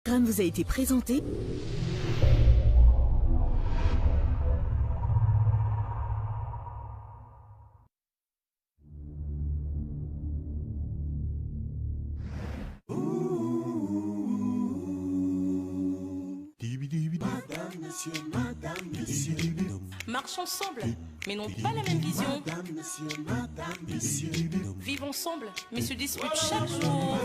programme vous a été présenté. Marche ensemble, mais n'ont pas la même vision. Vivent ensemble, mais se disputent chaque jour.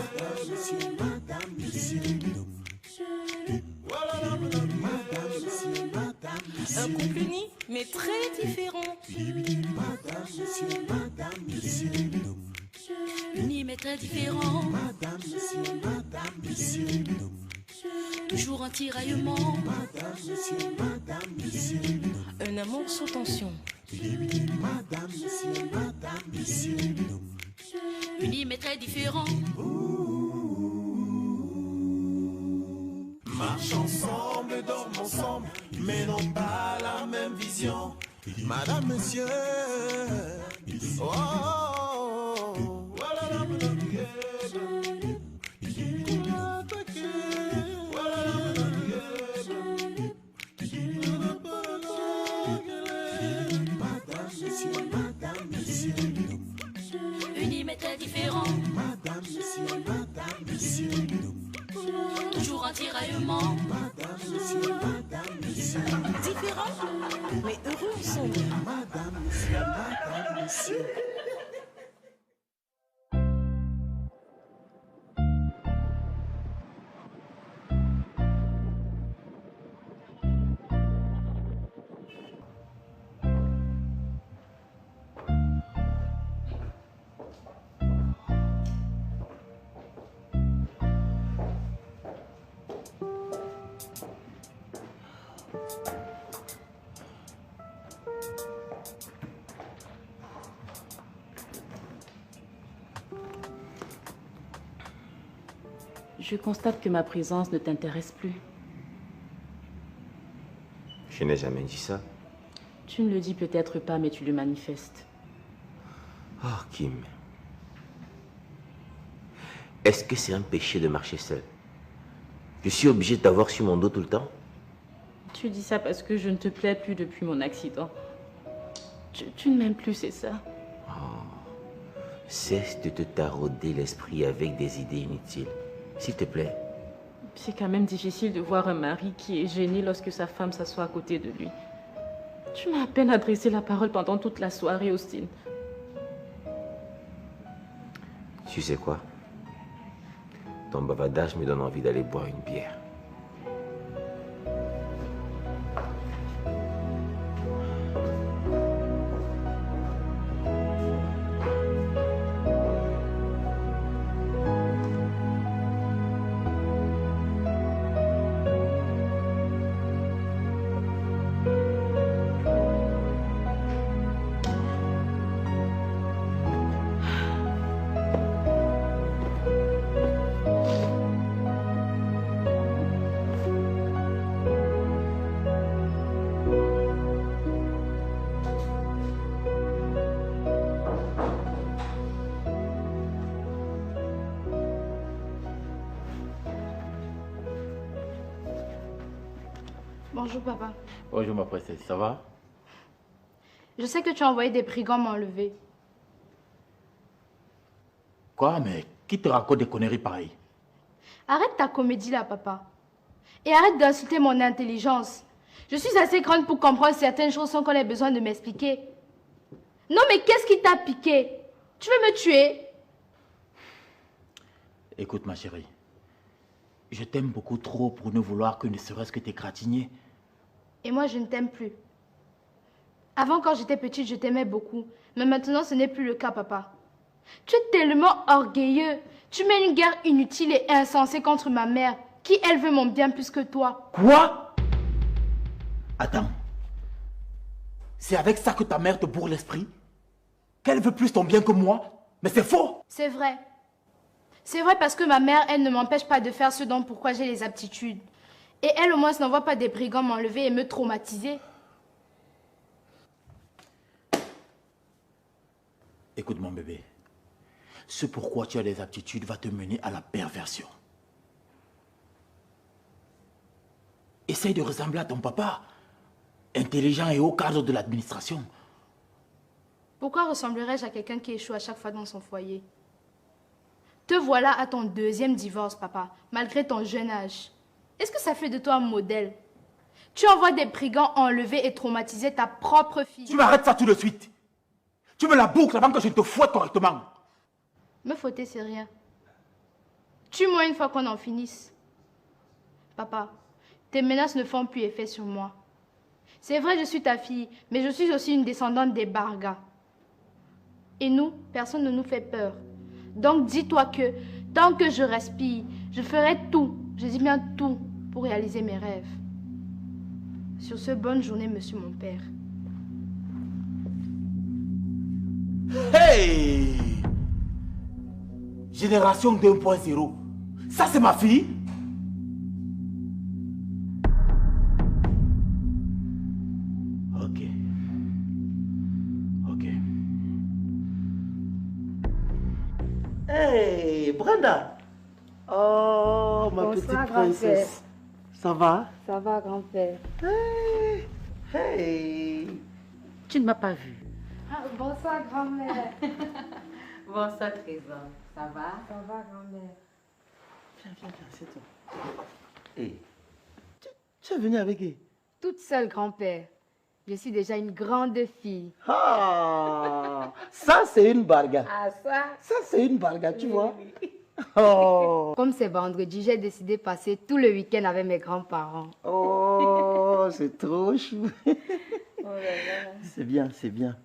Un couple uni, mais très différent. Uni, mais très différent. Toujours un tiraillement. Un amour sous tension. Unis mais très différents. Marche ensemble, dorment ensemble, mais n'ont pas la même vision. Madame, monsieur. Oh, oh, oh. Unis mais très différents. Toujours un tiraillement. Différents, mais heureux ensemble. Je constate que ma présence ne t'intéresse plus. Je n'ai jamais dit ça. Tu ne le dis peut-être pas, mais tu le manifestes. Oh, Kim. Est-ce que c'est un péché de marcher seul? Je suis obligé de t'avoir sur mon dos tout le temps? Tu dis ça parce que je ne te plais plus depuis mon accident. Tu ne m'aimes plus, c'est ça? Cesse de te tarauder l'esprit avec des idées inutiles. S'il te plaît. C'est quand même difficile de voir un mari qui est gêné lorsque sa femme s'assoit à côté de lui. Tu m'as à peine adressé la parole pendant toute la soirée, Austin. Tu sais quoi? Ton bavardage me donne envie d'aller boire une bière. Bonjour papa. Bonjour ma princesse, ça va? Je sais que tu as envoyé des brigands m'enlever. Quoi? Mais qui te raconte des conneries pareilles? Arrête ta comédie là papa. Et arrête d'insulter mon intelligence. Je suis assez grande pour comprendre certaines choses sans qu'on ait besoin de m'expliquer. Non mais qu'est-ce qui t'a piqué? Tu veux me tuer? Écoute ma chérie, je t'aime beaucoup trop pour ne vouloir que ne serait-ce que t'égratigner. Et moi je ne t'aime plus. Avant quand j'étais petite je t'aimais beaucoup. Mais maintenant ce n'est plus le cas papa. Tu es tellement orgueilleux. Tu mets une guerre inutile et insensée contre ma mère, qui elle veut mon bien plus que toi. Quoi? Attends. C'est avec ça que ta mère te bourre l'esprit? Qu'elle veut plus ton bien que moi? Mais c'est faux! C'est vrai. C'est vrai parce que ma mère, elle ne m'empêche pas de faire ce dont pourquoi j'ai les aptitudes. Et elle au moins n'envoie pas des brigands m'enlever et me traumatiser. Écoute mon bébé, ce pourquoi tu as des aptitudes va te mener à la perversion. essaye de ressembler à ton papa. Intelligent et haut cadre de l'administration. Pourquoi ressemblerais-je à quelqu'un qui échoue à chaque fois dans son foyer? Te voilà à ton 2e divorce, papa, malgré ton jeune âge. Est-ce que ça fait de toi un modèle? Tu envoies des brigands enlever et traumatiser ta propre fille. Tu m'arrêtes ça tout de suite. Tu me la boucles avant que je te fouette correctement. Me fouetter, c'est rien. Tue-moi une fois qu'on en finisse. Papa, tes menaces ne font plus effet sur moi. C'est vrai, je suis ta fille, mais je suis aussi une descendante des Barga. Et nous, personne ne nous fait peur. Donc dis-toi que, tant que je respire, je ferai tout, je dis bien tout, pour réaliser mes rêves. Sur ce, bonne journée, monsieur mon père. Hey! Génération 2.0. Ça, c'est ma fille? Ok. Ok. Hey, Brenda. Oh, ma petite princesse. Ça va? Ça va, grand-père. Hey, hey. Tu ne m'as pas vu. Ah, bonsoir, grand-mère. Bonsoir, Trésor. Ça va? Ça va, grand-mère. Viens, c'est toi. Hey, tu es venue avec qui? Toute seule, grand-père. Je suis déjà une grande fille. Ah, ça c'est une barga. Ah, ça? Ça c'est une barga, tu vois. Oh, Comme c'est vendredi, j'ai décidé de passer tout le week-end avec mes grands-parents. oh, c'est trop chou. Oh là là. C'est bien, c'est bien.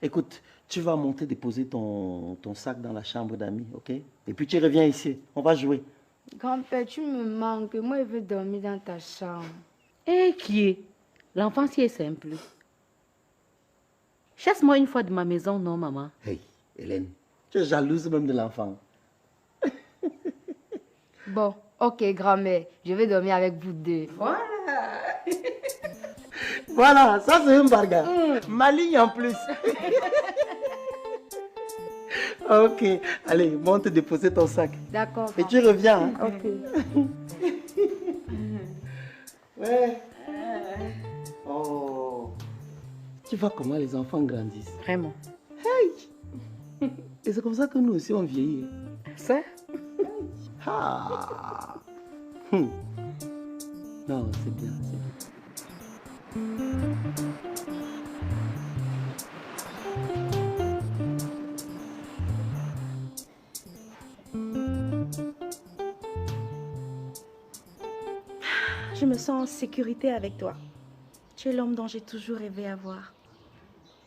Écoute, tu vas monter déposer ton sac dans la chambre d'amis, ok? Et puis tu reviens ici, on va jouer. Grand-père, tu me manques. Moi, je veux dormir dans ta chambre. Eh, qui est? L'enfance est simple. Chasse-moi une fois de ma maison, non, maman? Hey, Hélène, tu es jalouse même de l'enfant. Bon, ok, grand-mère. Je vais dormir avec vous deux. Voilà, ça c'est une barga. Ma ligne en plus. Ok, allez, monte déposer ton sac. D'accord. Et tu reviens. Hein? Ok. Ouais. Oh. Tu vois comment les enfants grandissent. Vraiment. Et c'est comme ça que nous aussi on vieillit. Ça? Ah. Non, c'est bien, c'est bien. Je me sens en sécurité avec toi. Tu es l'homme dont j'ai toujours rêvé avoir.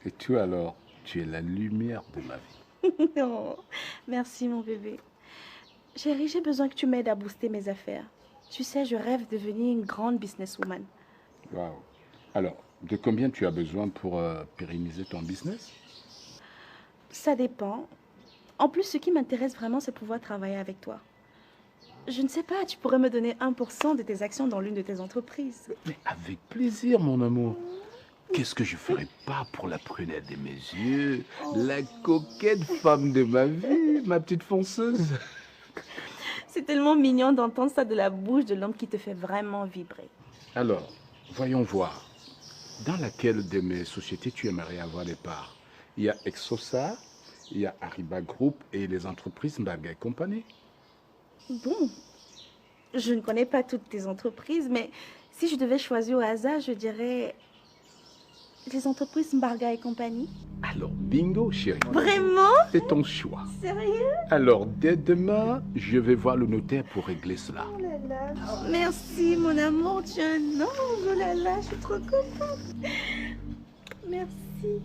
Et toi alors, tu es la lumière de ma vie. Oh, merci mon bébé. Chérie, j'ai besoin que tu m'aides à booster mes affaires. Tu sais, je rêve de devenir une grande businesswoman. Waouh. Alors, de combien tu as besoin pour pérenniser ton business? Ça dépend. En plus, ce qui m'intéresse vraiment, c'est pouvoir travailler avec toi. Je ne sais pas, tu pourrais me donner 1% de tes actions dans l'une de tes entreprises. Mais avec plaisir, mon amour. Qu'est-ce que je ferais pas pour la prunelle de mes yeux, la coquette femme de ma vie, ma petite fonceuse? C'est tellement mignon d'entendre ça de la bouche de l'homme qui te fait vraiment vibrer. Alors, voyons voir. Dans laquelle de mes sociétés tu aimerais avoir des parts? Il y a Exosa, il y a Ariba Group et les entreprises Mbarga et compagnie. Bon, je ne connais pas toutes tes entreprises, mais si je devais choisir au hasard, je dirais les entreprises Mbarga et compagnie. Alors, bingo, chérie. Vraiment? C'est ton choix. Sérieux? Alors, dès demain, je vais voir le notaire pour régler cela. Oh là là. Merci, mon amour, tu es un ange. Oh là là, je suis trop contente. Merci.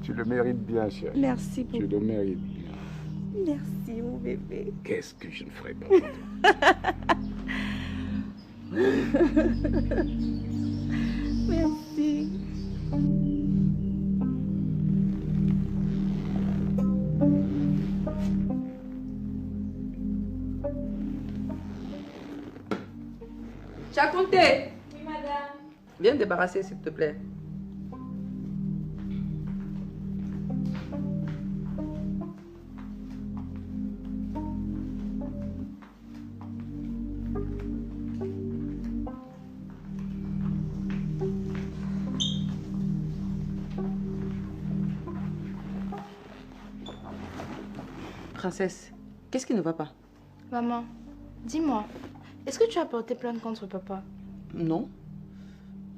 Tu le mérites bien, chérie. Merci beaucoup. Tu le mérites bien. Merci, mon bébé. Qu'est-ce que je ne ferais pas pour toi? Merci. Tu as compté? Oui, madame. Viens te débarrasser, s'il te plaît. Princesse, qu'est-ce qui ne va pas? Maman, dis-moi, est-ce que tu as porté plainte contre papa? Non.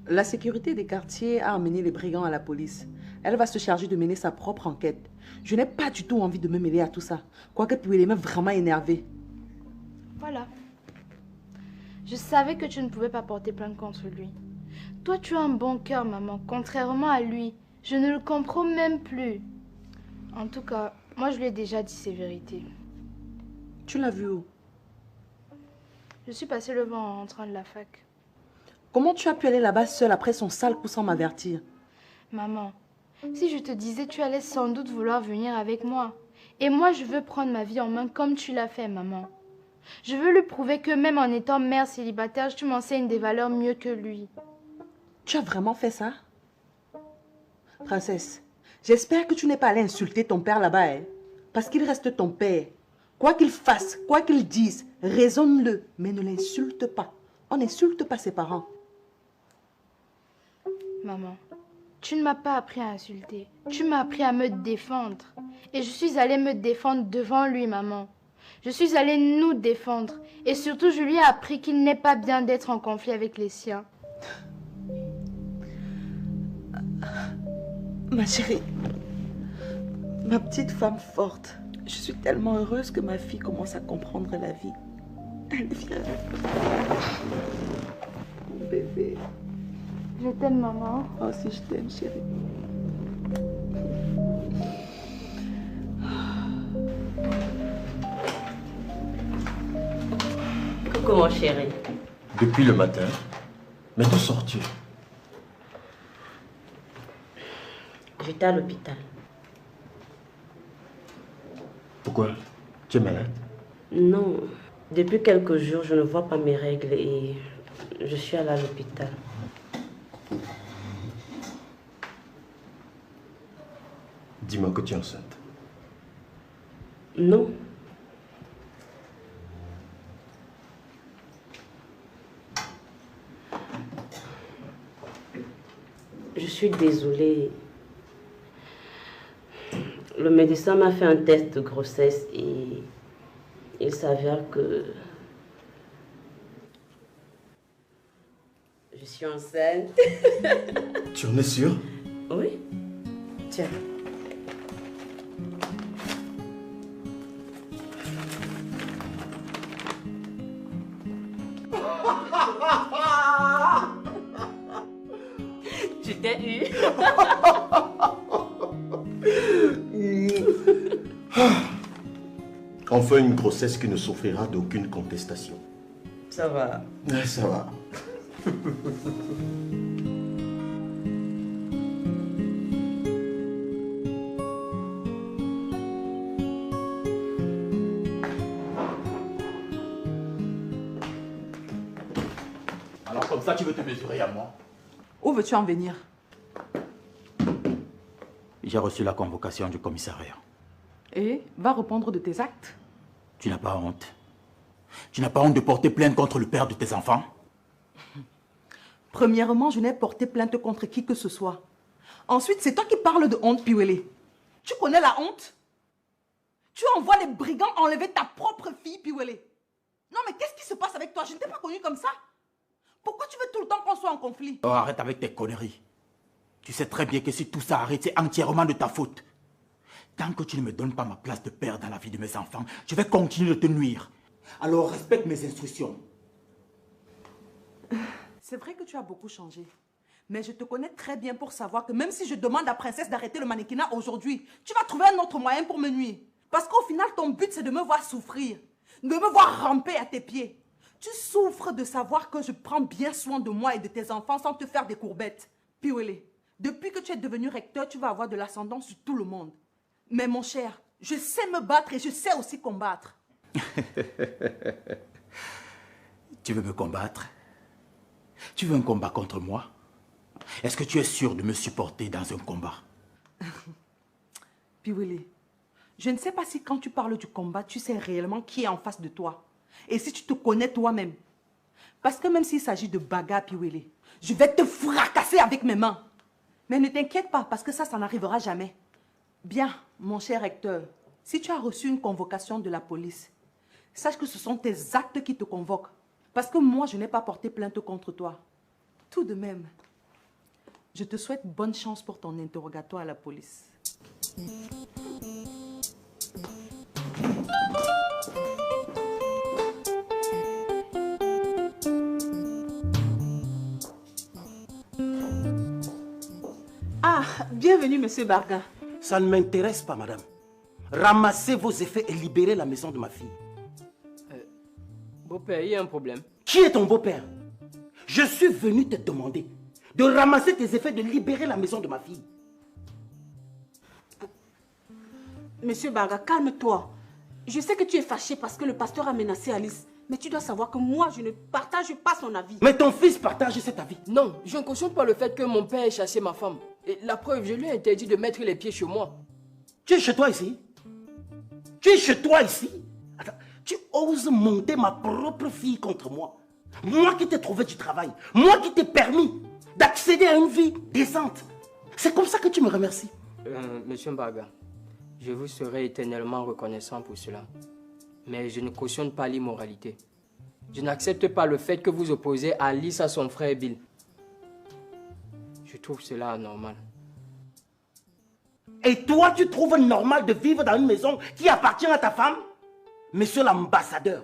La sécurité des quartiers a amené les brigands à la police. Elle va se charger de mener sa propre enquête. Je n'ai pas du tout envie de me mêler à tout ça. Quoique Piwele m'a vraiment énervée. Voilà. Je savais que tu ne pouvais pas porter plainte contre lui. Toi, tu as un bon cœur, maman, contrairement à lui. Je ne le comprends même plus. En tout cas, moi, je lui ai déjà dit ses vérités. Tu l'as vu où? Je suis passée le vent en rentrant de la fac. Comment tu as pu aller là-bas seule après son sale coup sans m'avertir? Maman, si je te disais, tu allais sans doute vouloir venir avec moi. Et moi, je veux prendre ma vie en main comme tu l'as fait, maman. Je veux lui prouver que même en étant mère célibataire, tu m'enseignes des valeurs mieux que lui. Tu as vraiment fait ça? Princesse, j'espère que tu n'es pas allée insulter ton père là-bas, hein? Parce qu'il reste ton père. Quoi qu'il fasse, quoi qu'il dise, raisonne-le, mais ne l'insulte pas. On n'insulte pas ses parents. Maman, tu ne m'as pas appris à insulter. Tu m'as appris à me défendre. Et je suis allée me défendre devant lui, maman. Je suis allée nous défendre. Et surtout, je lui ai appris qu'il n'est pas bien d'être en conflit avec les siens. Ma chérie, ma petite femme forte, je suis tellement heureuse que ma fille commence à comprendre la vie. Elle vient. Mon bébé. Je t'aime, maman. Oh, si je t'aime, chérie. Coucou, mon chéri. Depuis le matin. Mais d'où sors-tu? J'étais à l'hôpital. Pourquoi? Tu es malade? Non. Depuis quelques jours, je ne vois pas mes règles et je suis allée à l'hôpital. Dis-moi que tu es enceinte. Non. Je suis désolée. Le médecin m'a fait un test de grossesse et il s'avère que je suis enceinte. Tu en es sûre? Oui. Tiens. Tu t'es eu. Enfin une grossesse qui ne souffrira d'aucune contestation. Ça va. Ouais, ça va. Alors comme ça, tu veux te mesurer à moi? Où veux-tu en venir? J'ai reçu la convocation du commissariat. Et va répondre de tes actes. Tu n'as pas honte? Tu n'as pas honte de porter plainte contre le père de tes enfants? Premièrement, je n'ai porté plainte contre qui que ce soit. Ensuite, c'est toi qui parles de honte, Piwele. Tu connais la honte? Tu envoies les brigands enlever ta propre fille, Piwele. Non, mais qu'est-ce qui se passe avec toi? Je ne t'ai pas connue comme ça. Pourquoi tu veux tout le temps qu'on soit en conflit? Oh, arrête avec tes conneries. Tu sais très bien que si tout ça arrête, c'est entièrement de ta faute. Tant que tu ne me donnes pas ma place de père dans la vie de mes enfants, je vais continuer de te nuire. Alors respecte mes instructions. C'est vrai que tu as beaucoup changé. Mais je te connais très bien pour savoir que même si je demande à Princesse d'arrêter le mannequinat aujourd'hui, tu vas trouver un autre moyen pour me nuire. Parce qu'au final, ton but, c'est de me voir souffrir. De me voir ramper à tes pieds. Tu souffres de savoir que je prends bien soin de moi et de tes enfants sans te faire des courbettes. Piwele, depuis que tu es devenu recteur, tu vas avoir de l'ascendant sur tout le monde. Mais mon cher, je sais me battre et je sais aussi combattre. Tu veux me combattre? Tu veux un combat contre moi? Est-ce que tu es sûr de me supporter dans un combat? Piwele, je ne sais pas si quand tu parles du combat, tu sais réellement qui est en face de toi. Et si tu te connais toi-même. Parce que même s'il s'agit de bagarre, Piwele, je vais te fracasser avec mes mains. Mais ne t'inquiète pas, parce que ça n'arrivera jamais. Bien, mon cher Hector, Si tu as reçu une convocation de la police, sache que ce sont tes actes qui te convoquent. Parce que moi, je n'ai pas porté plainte contre toi. Tout de même, je te souhaite bonne chance pour ton interrogatoire à la police. Ah, bienvenue, monsieur Barga. Ça ne m'intéresse pas, madame. Ramassez vos effets et libérez la maison de ma fille. Beau-père, il y a un problème. Qui est ton beau-père? Je suis venu te demander de ramasser tes effets, de libérer la maison de ma fille. Monsieur Barga, calme-toi. Je sais que tu es fâché parce que le pasteur a menacé Alice. Mais tu dois savoir que moi, je ne partage pas son avis. Mais ton fils partage cet avis. Non, je ne cautionne pas le fait que mon père ait chassé ma femme. Et la preuve, je lui ai interdit de mettre les pieds chez moi. Tu es chez toi ici? Tu es chez toi ici? Attends, tu oses monter ma propre fille contre moi? Moi qui t'ai trouvé du travail, moi qui t'ai permis d'accéder à une vie décente. C'est comme ça que tu me remercies? Monsieur Mbaga, je vous serai éternellement reconnaissant pour cela. Mais je ne cautionne pas l'immoralité. Je n'accepte pas le fait que vous opposez Alice à son frère Bill. Je trouve cela anormal. Et toi, tu trouves normal de vivre dans une maison qui appartient à ta femme? Monsieur l'ambassadeur,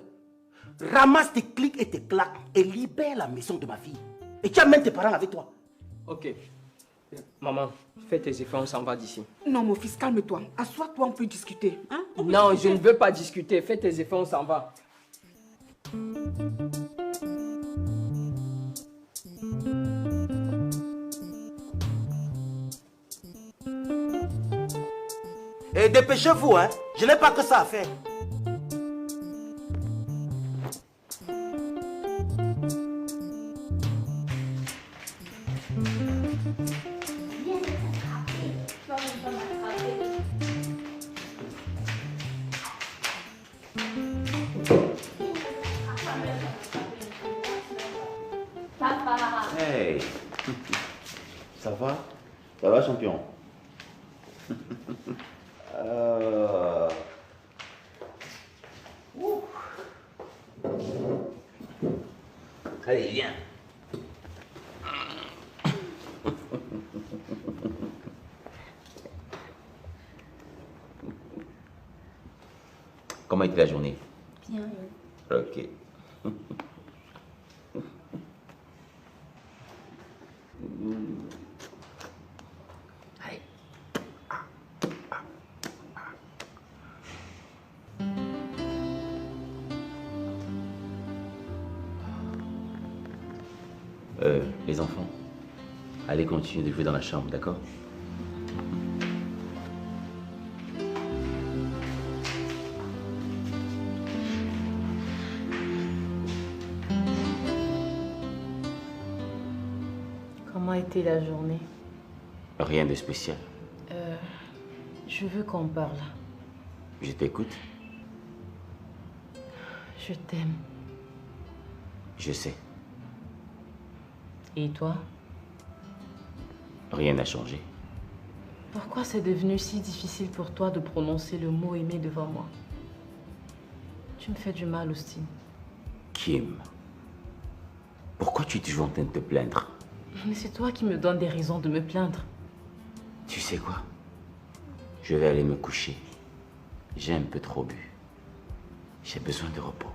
ramasse tes clics et tes claques et libère la maison de ma fille. Et tu amènes tes parents avec toi. Ok. Maman, fais tes efforts, on s'en va d'ici. Non, mon fils, calme-toi. Assois-toi, on peut discuter. Hein? Non, je ne veux pas discuter. Fais tes efforts, on s'en va. Et dépêchez-vous, hein. Je n'ai pas que ça à faire. Hey. Ça va? Ça va, champion? Allez, viens. Comment était la journée? Bien. Ok. Allez. Les enfants, allez continuer de jouer dans la chambre, d'accord? Comment a été la journée? Rien de spécial. Je veux qu'on parle. Je t'écoute. Je t'aime. Je sais. Et toi? Rien n'a changé. Pourquoi c'est devenu si difficile pour toi de prononcer le mot aimé devant moi? Tu me fais du mal, Austin. Kim, pourquoi tu es toujours en train de te plaindre? Mais c'est toi qui me donnes des raisons de me plaindre. Tu sais quoi? Je vais aller me coucher. J'ai un peu trop bu. J'ai besoin de repos.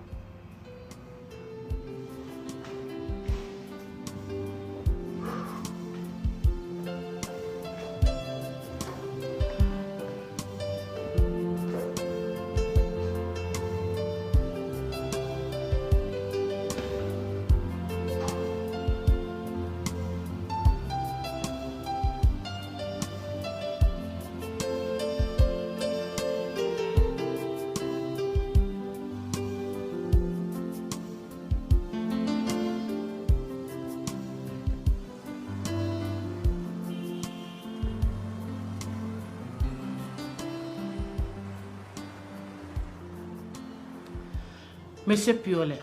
Monsieur Piolet,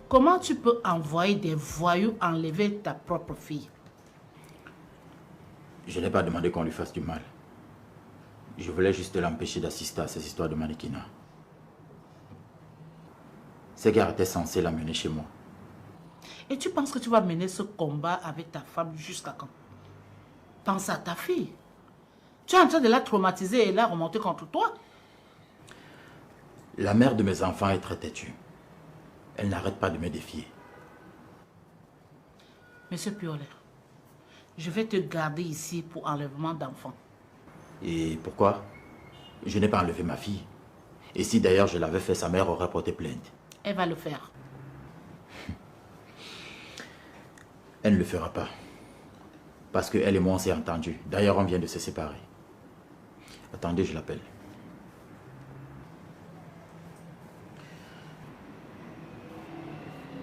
comment tu peux envoyer des voyous enlever ta propre fille? Je n'ai pas demandé qu'on lui fasse du mal. Je voulais juste l'empêcher d'assister à ces histoires de mannequinat. Ces gars étaient censés l'amener chez moi. Et tu penses que tu vas mener ce combat avec ta femme jusqu'à quand? Pense à ta fille. Tu es en train de la traumatiser et la remonter contre toi. La mère de mes enfants est très têtue. Elle n'arrête pas de me défier. Monsieur Piolet, je vais te garder ici pour enlèvement d'enfants. Et pourquoi? Je n'ai pas enlevé ma fille. Et si d'ailleurs je l'avais fait, sa mère aurait porté plainte. Elle va le faire. Elle ne le fera pas. Parce qu'elle et moi, on s'est entendus. D'ailleurs, on vient de se séparer. Attendez, je l'appelle.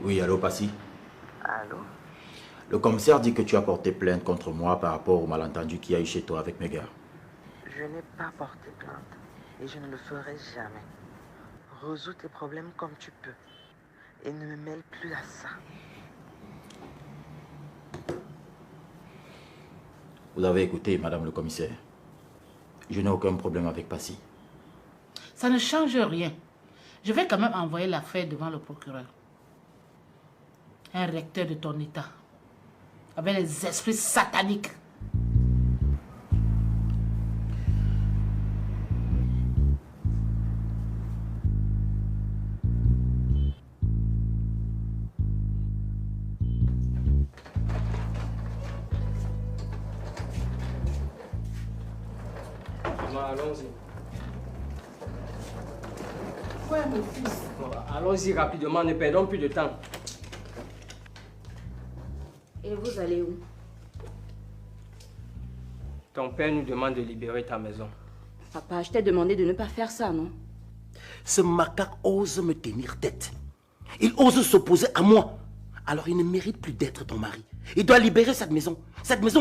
Oui, allô, Passy? Allô? Le commissaire dit que tu as porté plainte contre moi par rapport au malentendu qu'il y a eu chez toi avec mes gars. Je n'ai pas porté plainte et je ne le ferai jamais. Résous tes problèmes comme tu peux et ne me mêle plus à ça. Vous avez écouté, madame le commissaire. Je n'ai aucun problème avec Passy. Ça ne change rien. Je vais quand même envoyer l'affaire devant le procureur. Un recteur de ton état, avec les esprits sataniques. Allons-y. Ouais, mon fils. Allons-y rapidement, ne perdons plus de temps. Et vous allez où? Ton père nous demande de libérer ta maison. Papa, je t'ai demandé de ne pas faire ça, non? Ce macaque ose me tenir tête. Il ose s'opposer à moi. Alors il ne mérite plus d'être ton mari. Il doit libérer cette maison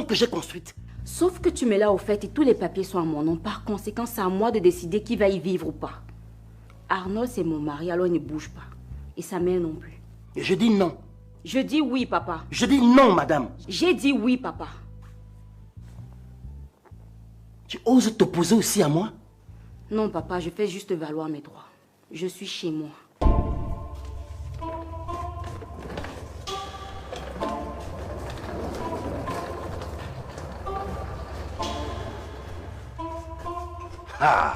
que j'ai construite. Sauf que tu mets là au fait et tous les papiers sont à mon nom. Par conséquent, c'est à moi de décider qui va y vivre ou pas. Arnold, c'est mon mari, alors il ne bouge pas. Et sa mère non plus. Et je dis non. Je dis oui, papa. Je dis non, madame. J'ai dit oui, papa. Tu oses t'opposer aussi à moi? Non, papa, je fais juste valoir mes droits. Je suis chez moi. Ah!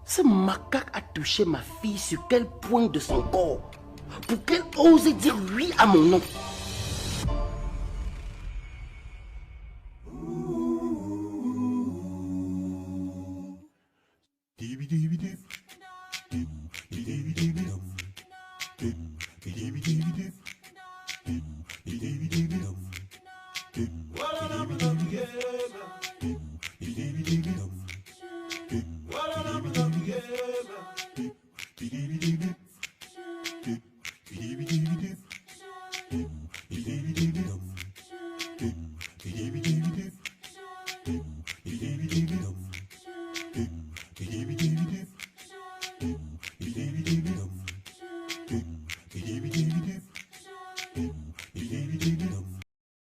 Ce macaque a touché ma fille sur quel point de son corps pour qu'elle ose dire oui à mon nom?